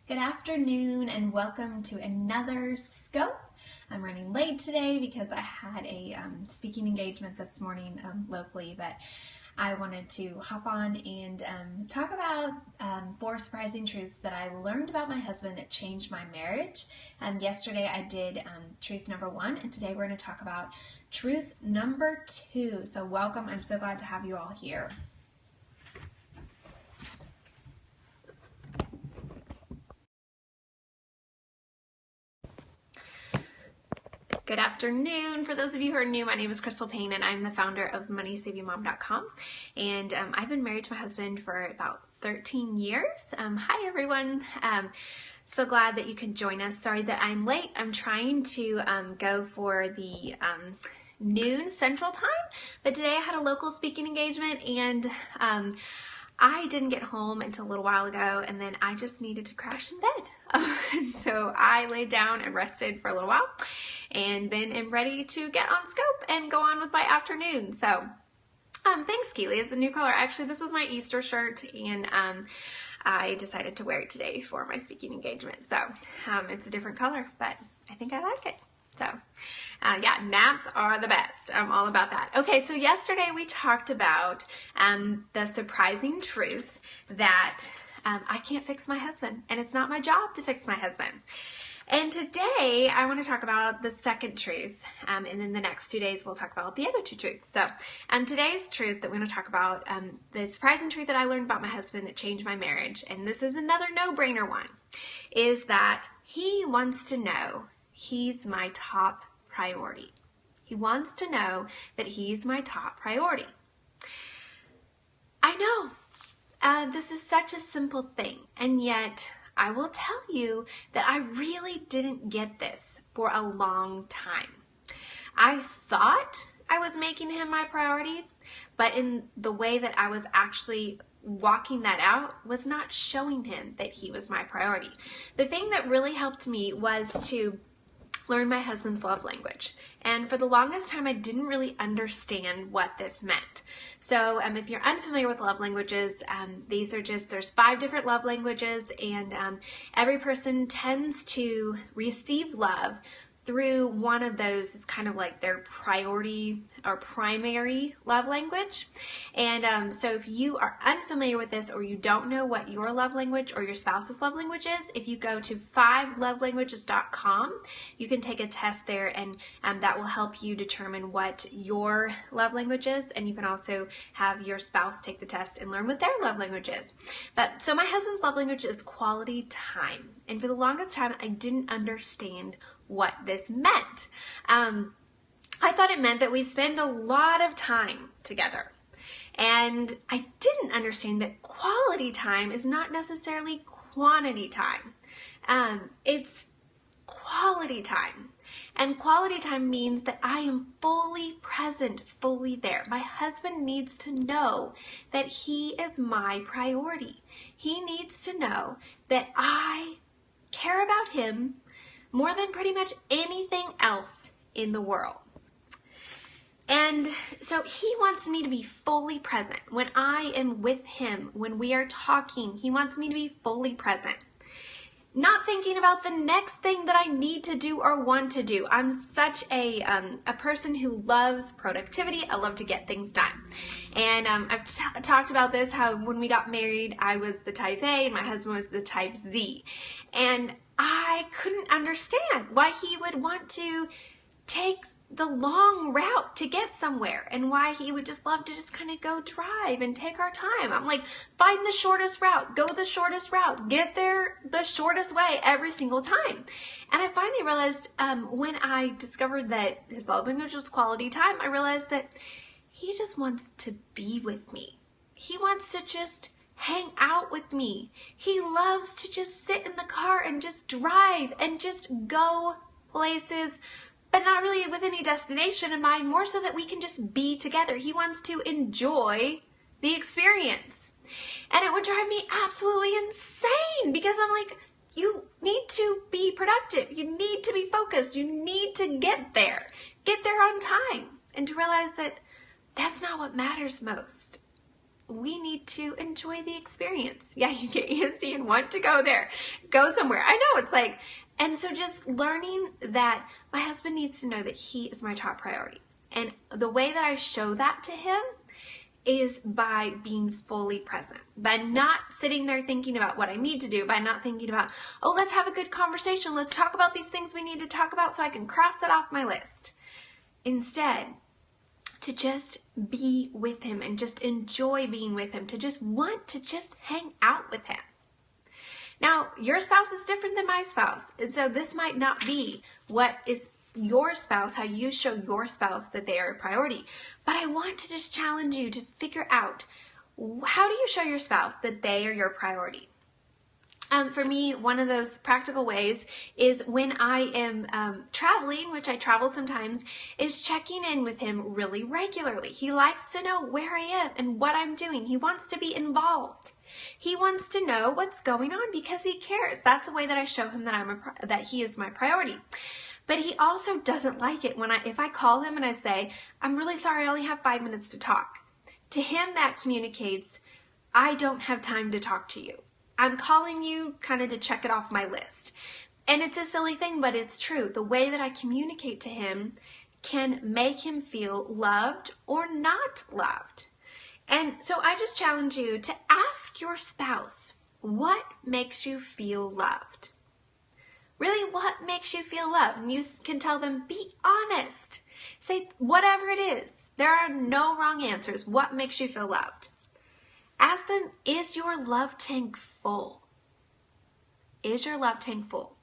Good afternoon and welcome to another scope. I'm running late today because I had a speaking engagement this morning locally, but I wanted to hop on and talk about 4 surprising truths that I learned about my husband that changed my marriage. Yesterday I did truth number 1, and today we're going to talk about truth number 2. So welcome. I'm so glad to have you all here. Good afternoon. For those of you who are new, my name is Crystal Payne and I'm the founder of MoneySavingMom.com, and I've been married to my husband for about 13 years. Hi everyone. So glad that you could join us. Sorry that I'm late. I'm trying to go for the noon Central Time, but today I had a local speaking engagement and I didn't get home until a little while ago, and then I just needed to crash in bed. And so I laid down and rested for a little while, and then am ready to get on scope and go on with my afternoon. So thanks, Keely. It's a new color. Actually, this was my Easter shirt, and I decided to wear it today for my speaking engagement. So it's a different color, but I think I like it. So yeah, naps are the best. I'm all about that. Okay, so yesterday we talked about the surprising truth that I can't fix my husband, and it's not my job to fix my husband. And today I want to talk about the second truth, and then the next 2 days we'll talk about the other 2 truths. So today's truth that we're going to talk about, the surprising truth that I learned about my husband that changed my marriage, and this is another no-brainer one, is that he wants to know he's my top priority. He wants to know that he's my top priority. I know this is such a simple thing, and yet I will tell you that I really didn't get this for a long time. I thought I was making him my priority, but in the way that I was actually walking that out was not showing him that he was my priority. The thing that really helped me was to learn my husband's love language. And for the longest time, I didn't really understand what this meant. So if you're unfamiliar with love languages, there's 5 different love languages, and every person tends to receive love through one of those. Is kind of like their priority or primary love language. And so if you are unfamiliar with this, or you don't know what your love language or your spouse's love language is, if you go to 5lovelanguages.com, you can take a test there, and that will help you determine what your love language is, and you can also have your spouse take the test and learn what their love language is. But so my husband's love language is quality time, and for the longest time I didn't understand what this meant. I thought it meant that we spend a lot of time together, and I didn't understand that quality time is not necessarily quantity time. It's quality time, and quality time means that I am fully present, fully there. My husband needs to know that he is my priority. He needs to know that I care about him more than pretty much anything else in the world. And so he wants me to be fully present. When I am with him, when we are talking, he wants me to be fully present. Not thinking about the next thing that I need to do or want to do. I'm such a person who loves productivity. I love to get things done. And I've talked about this, how when we got married, I was the type A and my husband was the type Z. And I couldn't understand why he would want to take the long route to get somewhere, and why he would just love to just kind of go drive and take our time. I'm like, find the shortest route, go the shortest route, get there the shortest way every single time. And I finally realized when I discovered that his love language was quality time, I realized that he just wants to be with me. He wants to just hang out with me. He loves to just sit in the car and just drive and just go places, but not really with any destination in mind, more so that we can just be together. He wants to enjoy the experience. And it would drive me absolutely insane, because I'm like, you need to be productive. You need to be focused. You need to get there on time. And to realize that that's not what matters most. we need to enjoy the experience. Yeah, you get antsy and want to go there, go somewhere. I know, it's like, and so just learning that my husband needs to know that he is my top priority. And the way that I show that to him is by being fully present, by not sitting there thinking about what I need to do, by not thinking about, oh, let's have a good conversation. Let's talk about these things we need to talk about so I can cross that off my list. Instead, to just be with him and just enjoy being with him, to just want to just hang out with him. Now, your spouse is different than my spouse, and so this might not be what is your spouse, how you show your spouse that they are a priority. But I want to just challenge you to figure out, how do you show your spouse that they are your priority? For me, one of those practical ways is when I am traveling, which I travel sometimes, is checking in with him really regularly. He likes to know where I am and what I'm doing. He wants to be involved. He wants to know what's going on because he cares. That's the way that I show him that he is my priority. But he also doesn't like it when if I call him and I say, I'm really sorry, I only have 5 minutes to talk. To him, that communicates, I don't have time to talk to you. I'm calling you kind of to check it off my list. And it's a silly thing, but it's true. The way that I communicate to him can make him feel loved or not loved. And so I just challenge you to ask your spouse, what makes you feel loved? Really, what makes you feel loved? And you can tell them, be honest. Say whatever it is. There are no wrong answers. What makes you feel loved? Ask them, is your love tank full? Is your love tank full?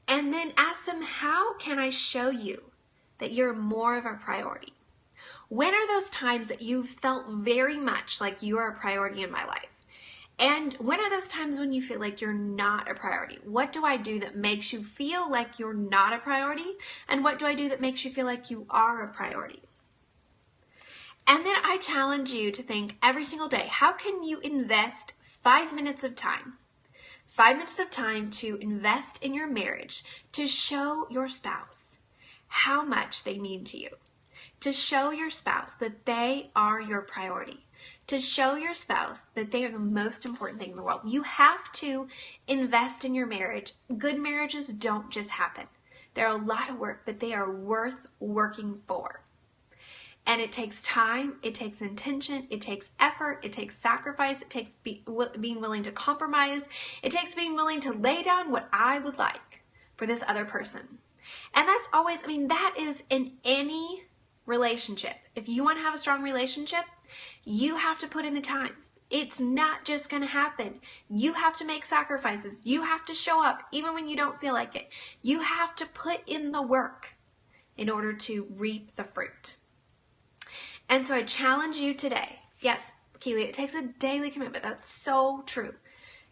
And then ask them, how can I show you that you're more of a priority? When are those times that you felt very much like you are a priority in my life? And when are those times when you feel like you're not a priority? What do I do that makes you feel like you're not a priority? And what do I do that makes you feel like you are a priority? And then I challenge you to think every single day, how can you invest 5 minutes of time? 5 minutes of time to invest in your marriage, to show your spouse how much they mean to you, to show your spouse that they are your priority, to show your spouse that they are the most important thing in the world. You have to invest in your marriage. Good marriages don't just happen. They're a lot of work, but they are worth working for. And it takes time, it takes intention, it takes effort, it takes sacrifice, it takes being willing to compromise, it takes being willing to lay down what I would like for this other person. And that's always, that is in any relationship. If you want to have a strong relationship, you have to put in the time. It's not just going to happen. You have to make sacrifices. You have to show up even when you don't feel like it. You have to put in the work in order to reap the fruit. And so I challenge you today. Yes, Keely, it takes a daily commitment. That's so true.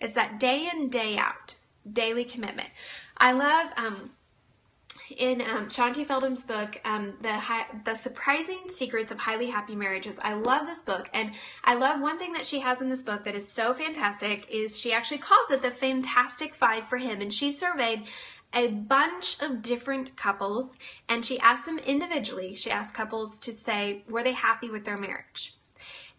It's that day in, day out, daily commitment. I love in Shanti Feldham's book, The Surprising Secrets of Highly Happy Marriages. I love this book, and I love one thing that she has in this book that is so fantastic is she actually calls it the Fantastic Five for him, and she surveyed a bunch of different couples, and she asked them individually. She asked couples to say, were they happy with their marriage?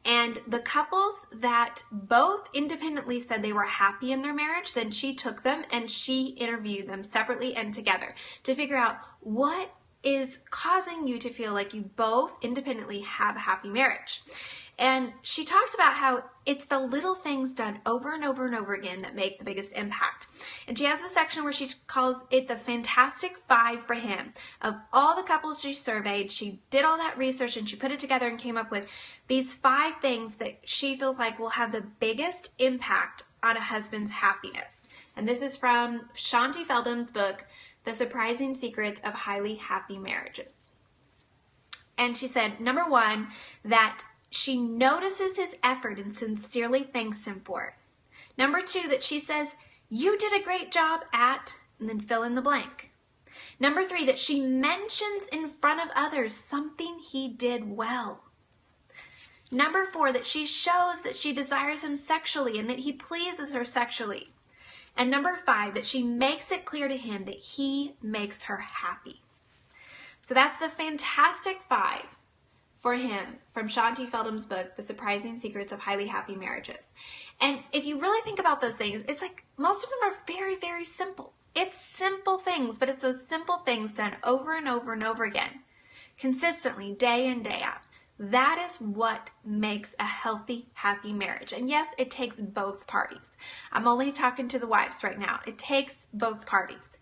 And the couples that both independently said they were happy in their marriage, then she took them and she interviewed them separately and together to figure out what is causing you to feel like you both independently have a happy marriage. And she talked about how it's the little things done over and over and over again that make the biggest impact. And she has a section where she calls it the Fantastic Five for him. Of all the couples she surveyed, she did all that research and she put it together and came up with these 5 things that she feels like will have the biggest impact on a husband's happiness. And this is from Shanti Feldham's book, The Surprising Secrets of Highly Happy Marriages. And she said, number 1, that she notices his effort and sincerely thanks him for it. Number 2, that she says, you did a great job at, and then fill in the blank. Number 3, that she mentions in front of others something he did well. Number 4, that she shows that she desires him sexually and that he pleases her sexually. And number 5, that she makes it clear to him that he makes her happy. So that's the Fantastic Five for him from Shanti Feldham's book, The Surprising Secrets of Highly Happy Marriages. And if you really think about those things, it's like most of them are very, very simple. It's simple things, but it's those simple things done over and over and over again, consistently, day in, day out. That is what makes a healthy, happy marriage. And yes, it takes both parties. I'm only talking to the wives right now. It takes both parties.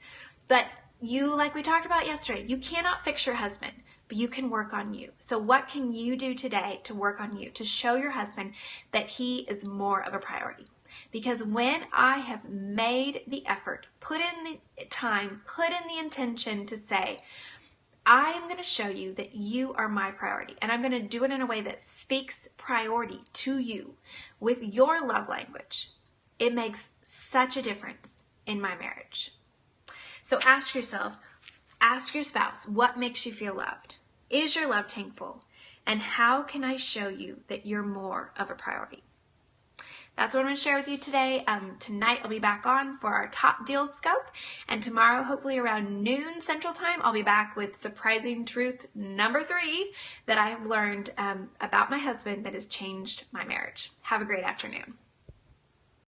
But you, like we talked about yesterday, you cannot fix your husband, but you can work on you. So what can you do today to work on you, to show your husband that he is more of a priority? Because when I have made the effort, put in the time, put in the intention to say, I am going to show you that you are my priority, and I'm going to do it in a way that speaks priority to you with your love language, it makes such a difference in my marriage. So ask yourself, ask your spouse, what makes you feel loved? Is your love tank full? And how can I show you that you're more of a priority? That's what I'm going to share with you today. Tonight I'll be back on for our top deals scope, and tomorrow, hopefully around noon Central Time, I'll be back with surprising truth number 3 that I have learned about my husband that has changed my marriage. Have a great afternoon.